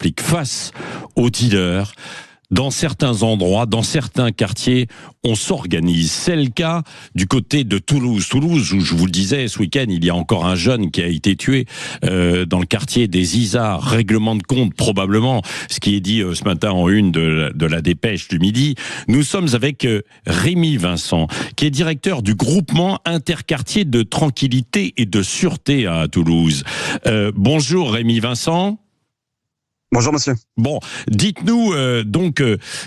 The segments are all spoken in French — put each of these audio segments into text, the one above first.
explique, face aux dealers. Dans certains endroits, dans certains quartiers, on s'organise. C'est le cas du côté de Toulouse. Toulouse, où je vous le disais, ce week-end, il y a encore un jeune qui a été tué dans le quartier des Isards. Règlement de compte, probablement, ce qui est dit ce matin en une de la dépêche du midi. Nous sommes avec Rémi Vincent, qui est directeur du groupement interquartier de tranquillité et de sûreté à Toulouse. Bonjour Rémi Vincent. Bonjour monsieur. Bon, dites-nous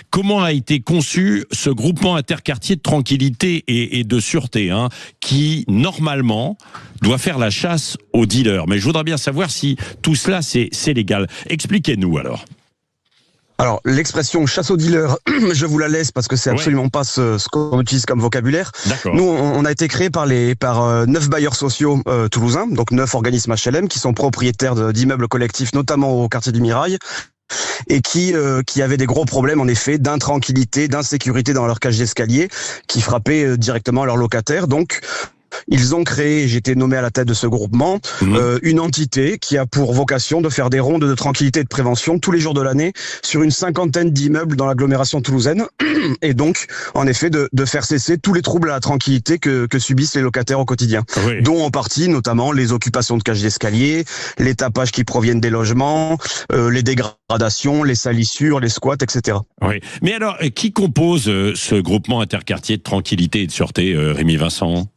comment a été conçu ce groupement interquartier de tranquillité et de sûreté, qui normalement doit faire la chasse aux dealers. Mais je voudrais bien savoir si tout cela c'est légal. Expliquez-nous alors. Alors, l'expression chasse aux dealers, je vous la laisse parce que c'est absolument pas ce qu'on utilise comme vocabulaire. D'accord. Nous, on a été créé par 9 bailleurs sociaux toulousains, donc 9 organismes HLM qui sont propriétaires d'immeubles collectifs, notamment au quartier du Mirail, et qui avaient des gros problèmes en effet d'intranquillité, d'insécurité dans leur cage d'escalier, qui frappaient directement leurs locataires. Donc, ils ont créé, j'étais nommé à la tête de ce groupement, une entité qui a pour vocation de faire des rondes de tranquillité et de prévention tous les jours de l'année sur une 50aine d'immeubles dans l'agglomération toulousaine, et donc en effet de faire cesser tous les troubles à la tranquillité que subissent les locataires au quotidien, dont en partie notamment les occupations de cages d'escalier, les tapages qui proviennent des logements, les dégradations, les salissures, les squats, etc. Oui. Mais alors, qui compose ce groupement interquartier de tranquillité et de sûreté, Rémi Vincent ?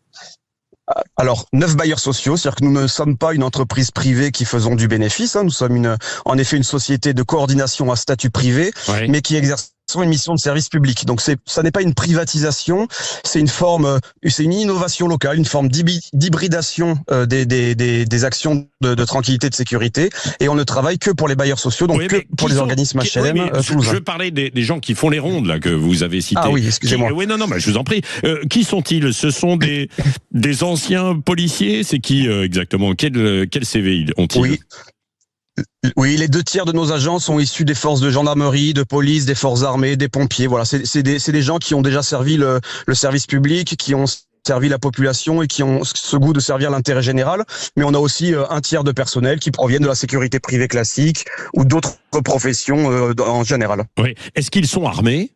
Alors, 9 bailleurs sociaux, c'est-à-dire que nous ne sommes pas une entreprise privée qui faisons du bénéfice, nous sommes en effet une société de coordination à statut privé, mais qui exerce une mission de service public. Donc ça n'est pas une privatisation, c'est une innovation locale, une forme d'hybridation des actions de tranquillité et de sécurité, et on ne travaille que pour les bailleurs sociaux, donc que pour les organismes HLM toulousains. Je parlais des gens qui font les rondes là que vous avez cités. Ah oui, excusez-moi. Oui, non, je vous en prie. Qui sont-ils ? Ce sont des anciens policiers ? C'est qui exactement ? Quel CV ont-ils ? Oui, les 2 tiers de nos agents sont issus des forces de gendarmerie, de police, des forces armées, des pompiers. Voilà, c'est des gens qui ont déjà servi le service public, qui ont servi la population et qui ont ce goût de servir l'intérêt général. Mais on a aussi 1 tiers de personnel qui proviennent de la sécurité privée classique ou d'autres professions en général. Oui. Est-ce qu'ils sont armés ?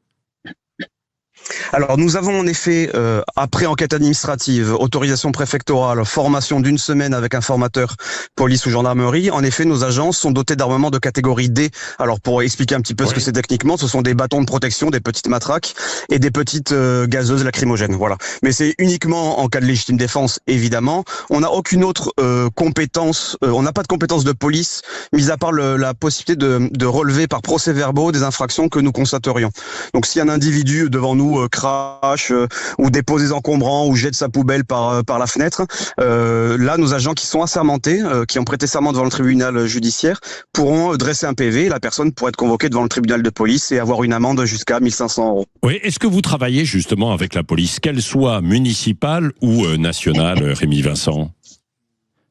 Alors nous avons en effet, après enquête administrative, autorisation préfectorale, formation d'1 semaine avec un formateur police ou gendarmerie, en effet nos agents sont dotés d'armement de catégorie D. Alors pour expliquer un petit peu ce que c'est techniquement, ce sont des bâtons de protection, des petites matraques et des petites gazeuses lacrymogènes. Voilà. Mais c'est uniquement en cas de légitime défense, évidemment. On n'a aucune autre compétence, on n'a pas de compétence de police, mis à part la possibilité de relever par procès-verbaux des infractions que nous constaterions. Donc si un individu devant nous crache ou dépose des encombrants ou jette sa poubelle par la fenêtre, là nos agents qui sont assermentés, qui ont prêté serment devant le tribunal judiciaire, pourront dresser un PV. La personne pourrait être convoquée devant le tribunal de police et avoir une amende jusqu'à 1 500 €. Oui, est-ce que vous travaillez justement avec la police, qu'elle soit municipale ou nationale, Rémi Vincent ?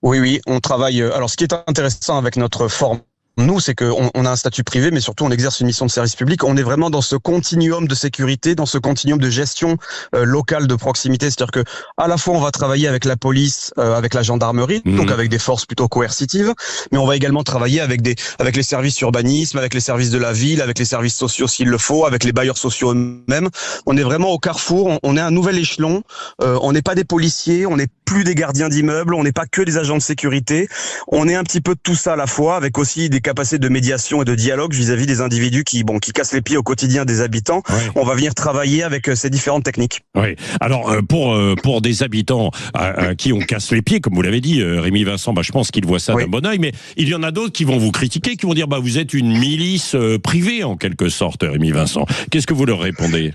Oui, on travaille. Alors ce qui est intéressant avec notre forme, nous, c'est qu'on a un statut privé, mais surtout on exerce une mission de service public. On est vraiment dans ce continuum de sécurité, dans ce continuum de gestion locale de proximité. C'est-à-dire que à la fois on va travailler avec la police, avec la gendarmerie, donc avec des forces plutôt coercitives, mais on va également travailler avec les services urbanisme, avec les services de la ville, avec les services sociaux s'il le faut, avec les bailleurs sociaux eux-mêmes. On est vraiment au carrefour. On est un nouvel échelon. On n'est pas des policiers, on n'est plus des gardiens d'immeubles, on n'est pas que des agents de sécurité. On est un petit peu de tout ça à la fois, avec aussi des capacités de médiation et de dialogue vis-à-vis des individus qui cassent les pieds au quotidien des habitants. On va venir travailler avec ces différentes techniques. Oui. Alors pour des habitants à qui on casse les pieds, comme vous l'avez dit, Rémi Vincent, je pense qu'ils voient ça d'un bon œil, mais il y en a d'autres qui vont vous critiquer, qui vont dire vous êtes une milice privée en quelque sorte, Rémi Vincent. Qu'est-ce que vous leur répondez ?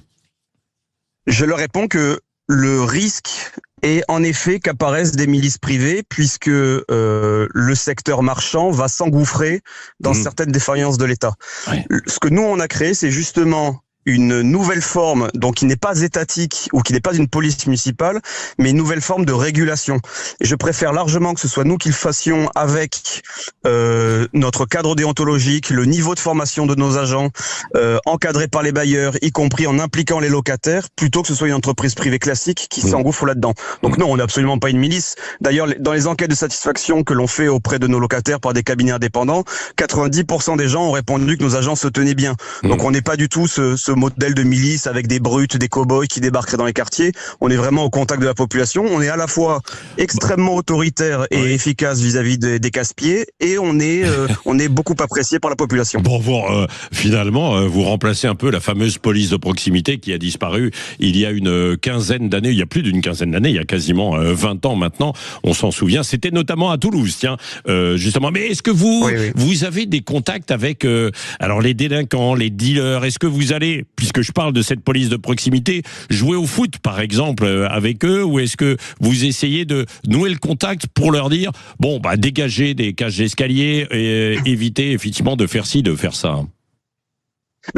Je leur réponds que le risque est en effet qu'apparaissent des milices privées, puisque le secteur marchand va s'engouffrer dans certaines défaillances de l'État. Ce que nous on a créé, c'est justement une nouvelle forme, donc qui n'est pas étatique ou qui n'est pas une police municipale, mais une nouvelle forme de régulation. Et je préfère largement que ce soit nous qui le fassions avec notre cadre déontologique, le niveau de formation de nos agents, encadré par les bailleurs, y compris en impliquant les locataires, plutôt que ce soit une entreprise privée classique qui s'engouffre là-dedans. Donc non, on n'est absolument pas une milice. D'ailleurs, dans les enquêtes de satisfaction que l'on fait auprès de nos locataires par des cabinets indépendants, 90% des gens ont répondu que nos agents se tenaient bien. Donc on n'est pas du tout ce modèle de milice avec des brutes, des cow-boys qui débarqueraient dans les quartiers. On est vraiment au contact de la population. On est à la fois extrêmement autoritaire et efficace vis-à-vis des casse-pieds, et on est beaucoup apprécié par la population. Bon, finalement, vous remplacez un peu la fameuse police de proximité qui a disparu il y a une quinzaine d'années, il y a plus d'une quinzaine d'années, il y a quasiment 20 ans maintenant, on s'en souvient. C'était notamment à Toulouse, tiens, justement. Mais est-ce que vous avez des contacts avec alors les délinquants, les dealers? Est-ce que vous allez, puisque je parle de cette police de proximité, jouer au foot, par exemple, avec eux, ou est-ce que vous essayez de nouer le contact pour leur dire, bon, dégagez des cages d'escalier et évitez effectivement de faire ci, de faire ça?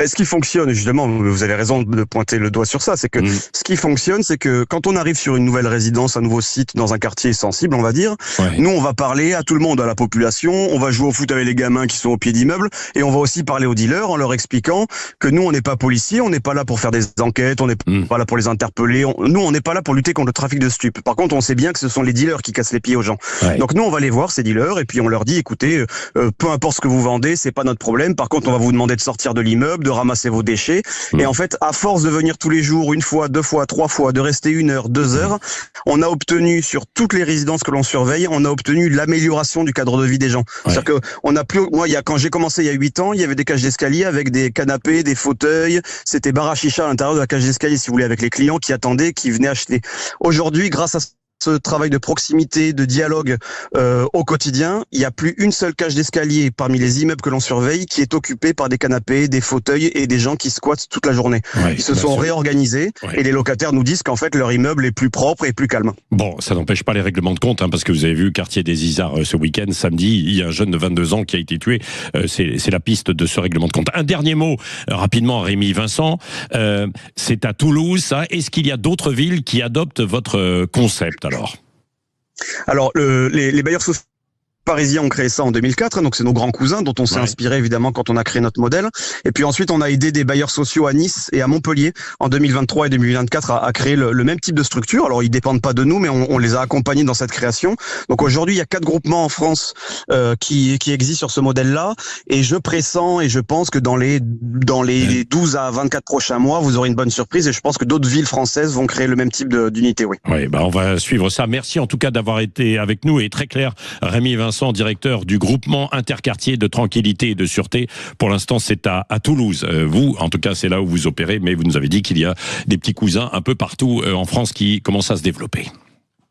Ce qui fonctionne, justement, vous avez raison de pointer le doigt sur ça, c'est que ce qui fonctionne, c'est que quand on arrive sur une nouvelle résidence, un nouveau site, dans un quartier sensible, on va dire, nous, on va parler à tout le monde, à la population, on va jouer au foot avec les gamins qui sont au pied d'immeubles, et on va aussi parler aux dealers en leur expliquant que nous, on n'est pas policiers, on n'est pas là pour faire des enquêtes, on n'est pas là pour les interpeller, nous, on n'est pas là pour lutter contre le trafic de stupes. Par contre, on sait bien que ce sont les dealers qui cassent les pieds aux gens. Donc nous, on va aller voir ces dealers, et puis on leur dit, écoutez, peu importe ce que vous vendez, c'est pas notre problème, par contre, on va vous demander de sortir de l'immeuble, de ramasser vos déchets. Et en fait, à force de venir tous les jours, une fois, deux fois, trois fois, de rester 1 heure, 2 heures, on a obtenu, sur toutes les résidences que l'on surveille, on a obtenu l'amélioration du cadre de vie des gens. C'est-à-dire que on a plus, moi, quand j'ai commencé il y a 8 ans, il y avait des cages d'escalier avec des canapés, des fauteuils, c'était bar à chicha à l'intérieur de la cage d'escalier, si vous voulez, avec les clients qui attendaient, qui venaient acheter. Aujourd'hui, grâce à ce travail de proximité, de dialogue au quotidien, il n'y a plus une seule cage d'escalier parmi les immeubles que l'on surveille qui est occupée par des canapés, des fauteuils et des gens qui squattent toute la journée. Ils se sont réorganisés et les locataires nous disent qu'en fait leur immeuble est plus propre et plus calme. Bon, ça n'empêche pas les règlements de compte, parce que vous avez vu quartier des Isards ce week-end, samedi, il y a un jeune de 22 ans qui a été tué. C'est la piste de ce règlement de compte. Un dernier mot, rapidement, Rémi Vincent, c'est à Toulouse, ça. Est-ce qu'il y a d'autres villes qui adoptent votre concept alors, les bailleurs sociaux parisiens ont créé ça en 2004, donc c'est nos grands cousins dont on s'est inspiré évidemment quand on a créé notre modèle. Et puis ensuite, on a aidé des bailleurs sociaux à Nice et à Montpellier en 2023 et 2024 à créer le même type de structure. Alors, ils dépendent pas de nous, mais on les a accompagnés dans cette création. Donc aujourd'hui, il y a 4 groupements en France qui existent sur ce modèle-là. Et je pressens et je pense que dans les 12 à 24 prochains mois, vous aurez une bonne surprise. Et je pense que d'autres villes françaises vont créer le même type d'unité. Oui, on va suivre ça. Merci en tout cas d'avoir été avec nous et très clair, Rémi Vincent, directeur du groupement interquartier de tranquillité et de sûreté. Pour l'instant, c'est à Toulouse. Vous, en tout cas, c'est là où vous opérez, mais vous nous avez dit qu'il y a des petits cousins un peu partout en France qui commencent à se développer.